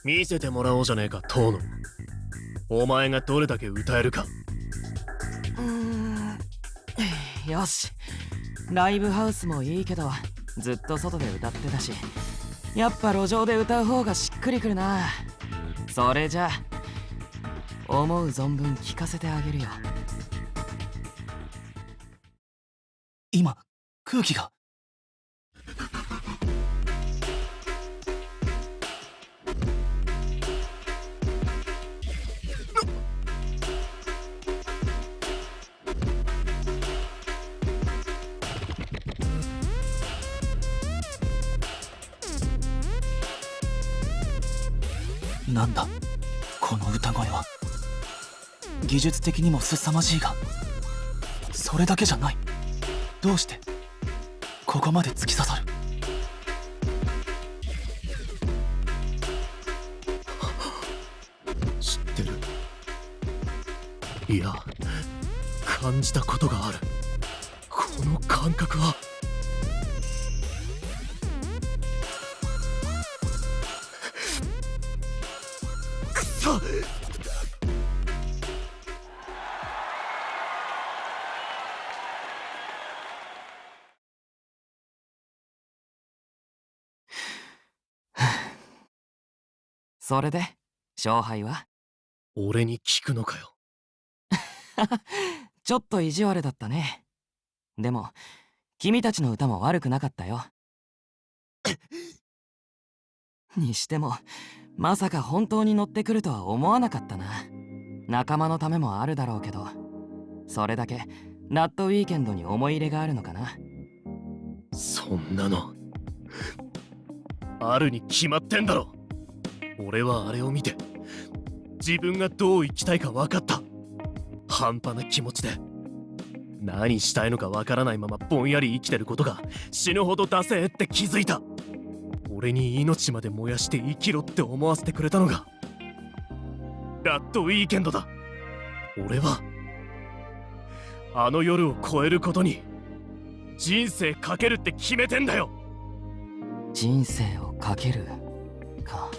見せてもらおうじゃねえか、遠野。お前がどれだけ歌えるか。よし。ライブハウスもいいけど、ずっと外で歌ってたし、やっぱ路上で歌う方がしっくりくるな。それじゃ思う存分聞かせてあげるよ。今空気が。なんだこの歌声は。技術的にも凄まじいが、それだけじゃない。どうしてここまで突き刺さる。知ってる。いや、感じたことがある。この感覚は。くそっ。それで勝敗は？俺に聞くのかよ。ちょっと意地悪だったね。でも君たちの歌も悪くなかったよ。にしてもまさか本当に乗ってくるとは思わなかったな。仲間のためもあるだろうけど、それだけラッドウィーケンドに思い入れがあるのかな。そんなのあるに決まってんだろ。俺はあれを見て自分がどう生きたいか分かった。半端な気持ちで何したいのか分からないままぼんやり生きてることが死ぬほどダセーって気づいた。俺に命まで燃やして生きろって思わせてくれたのがラッドウィーケンドだ。俺はあの夜を越えることに人生かけるって決めてんだよ。人生をかけるか。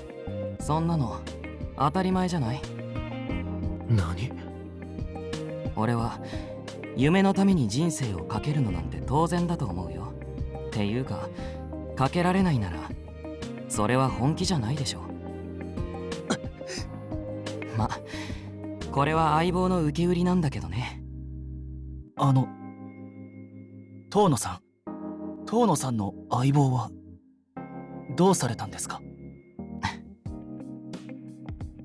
そんなの当たり前じゃない？何？俺は夢のために人生をかけるのなんて当然だと思うよ。っていうか、かけられないならそれは本気じゃないでしょ。ま、これは相棒の受け売りなんだけどね。遠野さんの相棒はどうされたんですか？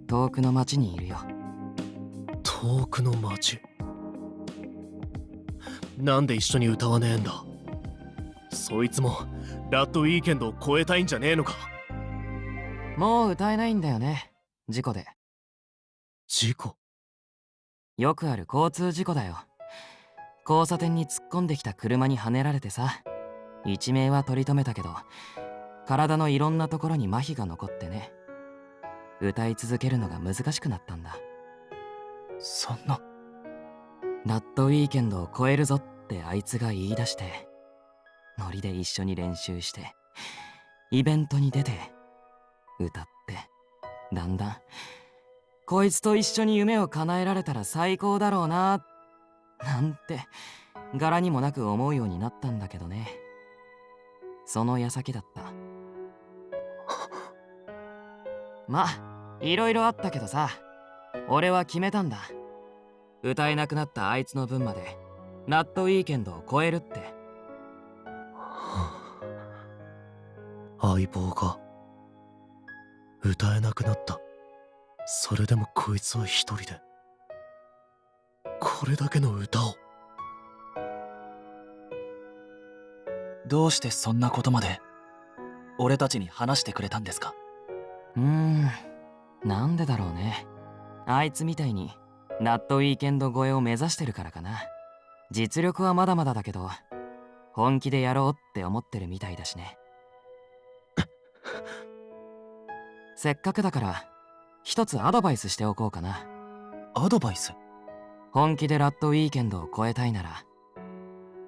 遠くの町にいるよ。遠くの町。なんで一緒に歌わねえんだ。そいつもラッドウィーケンドを超えたいんじゃねえのか。もう歌えないんだよね、事故で。事故？よくある交通事故だよ。交差点に突っ込んできた車にはねられてさ、一命は取り留めたけど体のいろんなところに麻痺が残ってね。歌い続けるのが難しくなったんだ。そんな。ラッドウィーケンドを超えるぞってあいつが言い出して、ノリで一緒に練習してイベントに出て歌って、だんだんこいつと一緒に夢を叶えられたら最高だろうななんて柄にもなく思うようになったんだけどね。その矢先だった。まあいろいろあったけどさ、俺は決めたんだ。歌えなくなったあいつの分までラッドウィーケンドを超えるって。相棒が歌えなくなった。それでもこいつは一人でこれだけの歌を。どうしてそんなことまで俺たちに話してくれたんですか？なんでだろうね。あいつみたいにラッドウィーケンド超えを目指してるからかな。実力はまだまだだけど本気でやろうって思ってるみたいだしね。せっかくだから一つアドバイスしておこうかな。アドバイス？本気でラッドウィーケンドを超えたいなら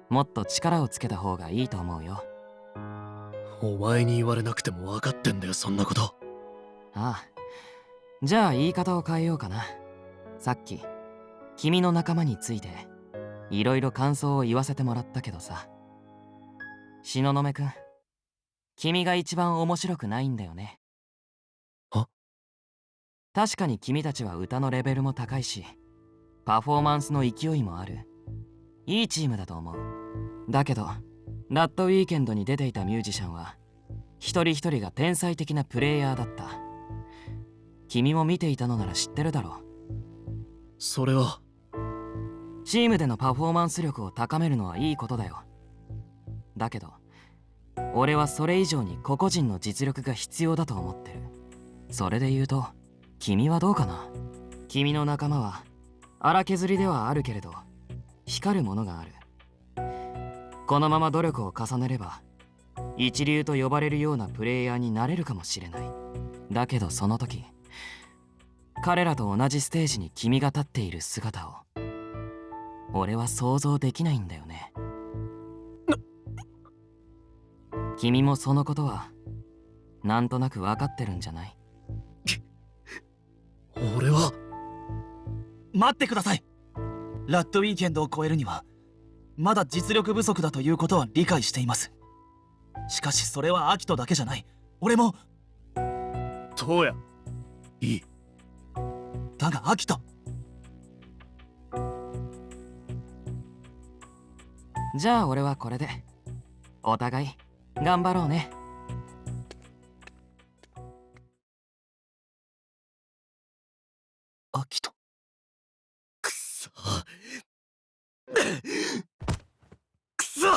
もっと力をつけた方がいいと思うよ。お前に言われなくても分かってんだよ、そんなこと。ああ、じゃあ言い方を変えようかな。さっき君の仲間についていろいろ感想を言わせてもらったけどさ、東雲くん、君が一番面白くないんだよね。は？確かに君たちは歌のレベルも高いし、パフォーマンスの勢いもある。いいチームだと思う。だけどラッドウィーケンドに出ていたミュージシャンは一人一人が天才的なプレイヤーだった。君も見ていたのなら知ってるだろう。それは。チームでのパフォーマンス力を高めるのはいいことだよ。だけど俺はそれ以上に個々人の実力が必要だと思ってる。それで言うと君はどうかな。君の仲間は荒削りではあるけれど光るものがある。このまま努力を重ねれば一流と呼ばれるようなプレイヤーになれるかもしれない。だけどその時彼らと同じステージに君が立っている姿を俺は想像できないんだよね。君もそのことはなんとなく分かってるんじゃない？俺は。待ってください。ラッドウィーケンドを超えるにはまだ実力不足だということは理解しています。しかしそれはアキトだけじゃない。俺も。どうや。いい。だがアキト。じゃあ俺はこれでお互い頑張ろうね。アキト。くそ。くそ。